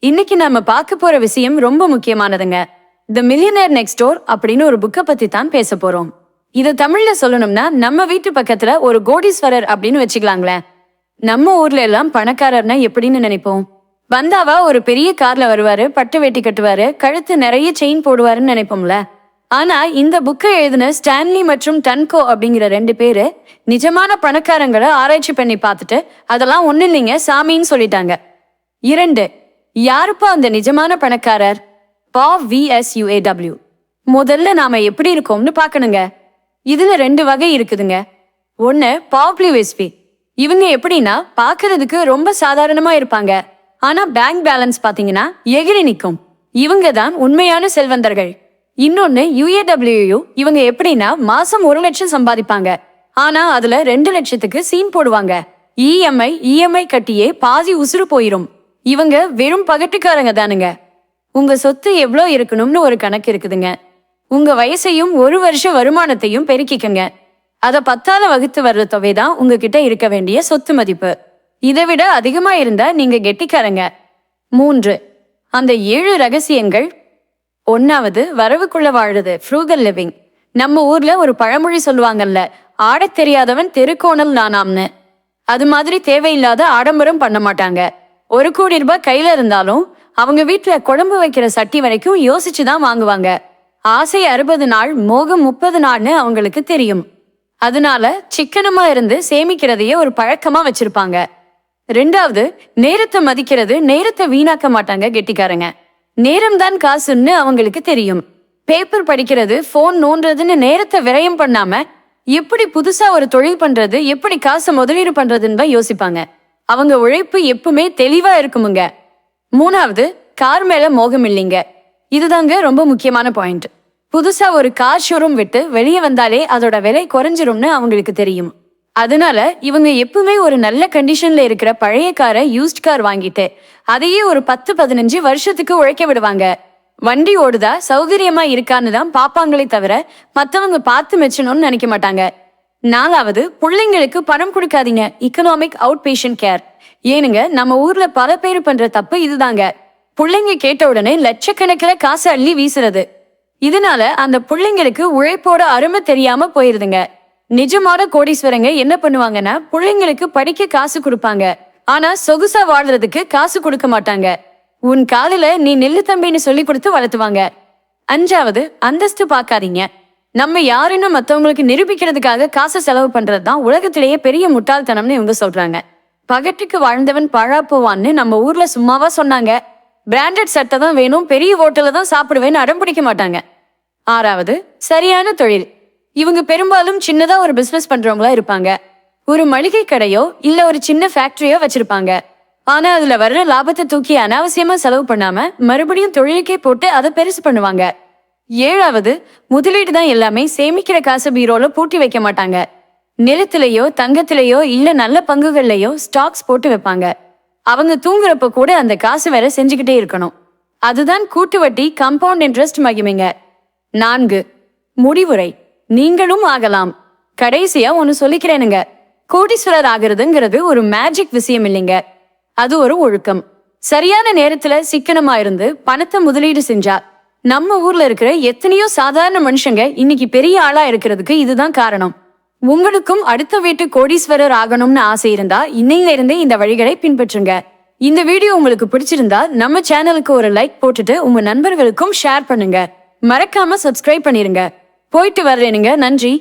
இன்னைக்கு நாம பார்க்க போற விஷயம் ரொம்ப முக்கியமானதுங்க. தி மில்லியனர் நெக்ஸ்ட் டோர் அப்படின்னு ஒரு புக்கை பத்தி தான் பேச போறோம். இத தமிழ்ல சொல்லணும்னா நம்ம வீட்டு பக்கத்துல ஒரு கோடீஸ்வரர் அப்படின்னு வச்சுக்கலாங்களேன். நம்ம ஊர்ல எல்லாம் பணக்காரர்னா எப்படின்னு நினைப்போம். வந்தாவா ஒரு பெரிய கார்ல வருவாரு, பட்டு வேட்டி கட்டுவாரு, கழுத்து நிறைய செயின் போடுவாருன்னு நினைப்போம்ல. ஆனா இந்த புக்கை எழுதின ஸ்டான்லி மற்றும் டன்கோ அப்படிங்கிற 2 பேரு நிஜமான பணக்காரங்களை ஆராய்ச்சி பண்ணி பார்த்துட்டு அதெல்லாம் ஒண்ணு இல்லைங்க சாமின்னு சொல்லிட்டாங்க. 2. யாருப்பா அந்த நிஜமான பணக்காரர்? பாவ் VSUAW. முதல்ல நாம எப்படி இருக்கோம்னு பார்க்கணுங்க. இதுல 2 வகை இருக்குதுங்க. ஒன்னு பாவ்லிவிஸ்பி. இவங்க எப்படின்னா பார்க்கிறதுக்கு ரொம்ப சாதாரணமா இருப்பாங்க. ஆனா பேங்க் பேலன்ஸ் பாத்தீங்கன்னா எகிரி நிக்கும். இவங்க தான் உண்மையான செல்வந்தர்கள். இன்னொன்னு UAW. இவங்க எப்படின்னா மாசம் 1 லட்சம் சம்பாதிப்பாங்க. ஆனா அதுல 2 லட்சத்துக்கு சீன் போடுவாங்க. இஎம்ஐ கட்டியே பாதி உசுறு போயிரும். இவங்க வெறும் பகட்டுக்காரங்க தானுங்க. உங்க சொத்து எவ்வளோ இருக்கணும்னு ஒரு கணக்கு இருக்குதுங்க. உங்க வயசையும் 1 வருஷ வருமானத்தையும் பெருக்கிக்கங்க. அத 10ஆல வகுத்து வர்ற தொகை தான் உங்ககிட்ட இருக்க வேண்டிய சொத்து மதிப்பு. இதை விட அதிகமா இருந்தா நீங்க கெட்டிக்காரங்க. 3. அந்த 7 ரகசியங்கள். 1வது வரவுக்குள்ள வாழுது, ஃப்ரூகல் லிவிங். நம்ம ஊர்ல ஒரு பழமொழி சொல்லுவாங்கல்ல, ஆடத் தெரியாதவன் தெருக்கோணல் நானாம்னு. அது மாதிரி தேவையில்லாத ஆடம்பரம் பண்ண மாட்டாங்க. 1 கோடி ரூபாய் கையில இருந்தாலும் அவங்க வீட்டுல குழம்பு வைக்கிற சட்டி வரைக்கும் யோசிச்சுதான் வாங்குவாங்க. ஆசை 60 நாள், மோகம் 30 நாள்னு அவங்களுக்கு தெரியும். அதனால சிக்கனமா இருந்து சேமிக்கிறதையே ஒரு பழக்கமா வச்சிருப்பாங்க. 2வது நேரத்தை மதிக்கிறது, நேரத்தை வீணாக்க மாட்டாங்க கெட்டிக்காரங்க. நேரம் தான் காசுன்னு அவங்களுக்கு தெரியும். பேப்பர் படிக்கிறது, போன் நோன்றதுன்னு நேரத்தை விரயம் பண்ணாம எப்படி புதுசா ஒரு தொழில் பண்றது, எப்படி காசை முதலீடு பண்றதுன்னு தான் யோசிப்பாங்க. அவங்க உழைப்பு எப்பவுமே தெளிவா இருக்குமுங்க. 3வது கார் மேல மோகம் இல்லைங்க. இதுதாங்க ரொம்ப முக்கியமான பாயிண்ட். புதுசா ஒரு கார் ஷோரூம் விட்டு வெளியே வந்தாலே அதோட விலை குறைஞ்சிரும்னு அவங்களுக்கு தெரியும். அதனால இவங்க எப்பவுமே ஒரு நல்ல கண்டிஷன்ல இருக்கிற பழைய காரை யூஸ்ட் கார் வாங்கிட்டு அதையே ஒரு 10-15 வருஷத்துக்கு உழைக்க விடுவாங்க. வண்டி ஓடுதா, சௌகரியமா இருக்கான்னு தான் பாப்பாங்களே தவிர மத்தவங்க பார்த்து மெச்சணும்னு நினைக்க மாட்டாங்க. 4வது பிள்ளைங்களுக்கு பணம் கொடுக்காதீங்க. Economic out patient care. ஏனுங்க நம்ம ஊர்ல பல பேர் பண்ற தப்பு இதுதாங்க. பிள்ளைங்க கேட்ட உடனே லட்சக்கணக்கில் காசு அள்ளி வீசுறது. இதனால அந்த பிள்ளைங்களுக்கு உழைப்போட அருமை தெரியாம போயிருதுங்க. நிஜமான கோடீஸ்வரங்க என்ன பண்ணுவாங்கன்னா பிள்ளைங்களுக்கு படிக்க காசு கொடுப்பாங்க. ஆனா சொகுசா வாழ்றதுக்கு காசு கொடுக்க மாட்டாங்க. உன் காலில நீ நெல்லு தம்பின்னு சொல்லி கொடுத்து வளர்த்துவாங்க. 5வது அந்தஸ்து பார்க்காதீங்க. நம்ம யாருன்னு மத்தவங்களுக்கு நிரூபிக்கிறதுக்காக காசை செலவு பண்றதுதான் உலகத்திலேயே பெரிய முட்டாள்தனம்னு இவங்க சொல்றாங்க. பகட்டுக்கு வாழ்ந்தவன் பாழா போவான்னு நம்ம ஊர்ல சும்மாவா சொன்னாங்க. பிராண்டட் சட்டை தான் வேணும், பெரிய ஹோட்டல்ல தான் சாப்பிடுவேன்னு அடம் பிடிக்க மாட்டாங்க. 6வது சரியான தொழில். இவங்க பெரும்பாலும் சின்னதா ஒரு பிசினஸ் பண்றவங்களா இருப்பாங்க. ஒரு மளிகை கடையோ இல்ல ஒரு சின்ன ஃபேக்டரியோ வச்சிருப்பாங்க. ஆனா அதுல வர்ற லாபத்தை தூக்கி அனாவசியமா செலவு பண்ணாம மறுபடியும் தொழிலுக்கே போட்டு அதை பெருசு பண்ணுவாங்க. 7வது முதலீடு தான் எல்லாமே. சேமிக்கிற காசு பீரோல பூட்டி வைக்க மாட்டாங்க. நிலத்திலேயோ தங்கத்திலேயோ இல்ல நல்ல பங்குகள்லயோ ஸ்டாக்ஸ் போட்டு வைப்பாங்க. அவங்க தூங்குறப்ப கூட அந்த காசு வேற செஞ்சுக்கிட்டே இருக்கணும். அதுதான் கூட்டு வட்டி, கம்பவுண்ட் இன்ட்ரெஸ்ட் மகிமைங்க. 4. முடிவுரை. நீங்களும் ஆகலாம். கடைசியா ஒன்னு சொல்லிக்கிறேனுங்க. கோடீஸ்வரர் ஆகிறதுங்கிறது ஒரு மேஜிக் விஷயம் இல்லைங்க. அது ஒரு ஒழுக்கம். சரியான நேரத்துல சிக்கனமா இருந்து பணத்தை முதலீடு செஞ்சா நம்ம ஊர்ல இருக்கிற எத்தனையோ சாதாரண மனுஷங்க இன்னைக்கு பெரிய ஆளா இருக்கிறதுக்கு இதுதான் காரணம். உங்களுக்கும் அடுத்த வீட்டு கோடீஸ்வரர் ஆகணும்னு ஆசை இருந்தா இன்னையில இருந்தே இந்த வழிகளை பின்பற்றுங்க. இந்த வீடியோ உங்களுக்கு பிடிச்சிருந்தா நம்ம சேனலுக்கு ஒரு லைக் போட்டுட்டு உங்க நண்பர்களுக்கும் ஷேர் பண்ணுங்க. மறக்காம சப்ஸ்கிரைப் பண்ணிருங்க. போயிட்டு வர்றேனுங்க. நன்றி.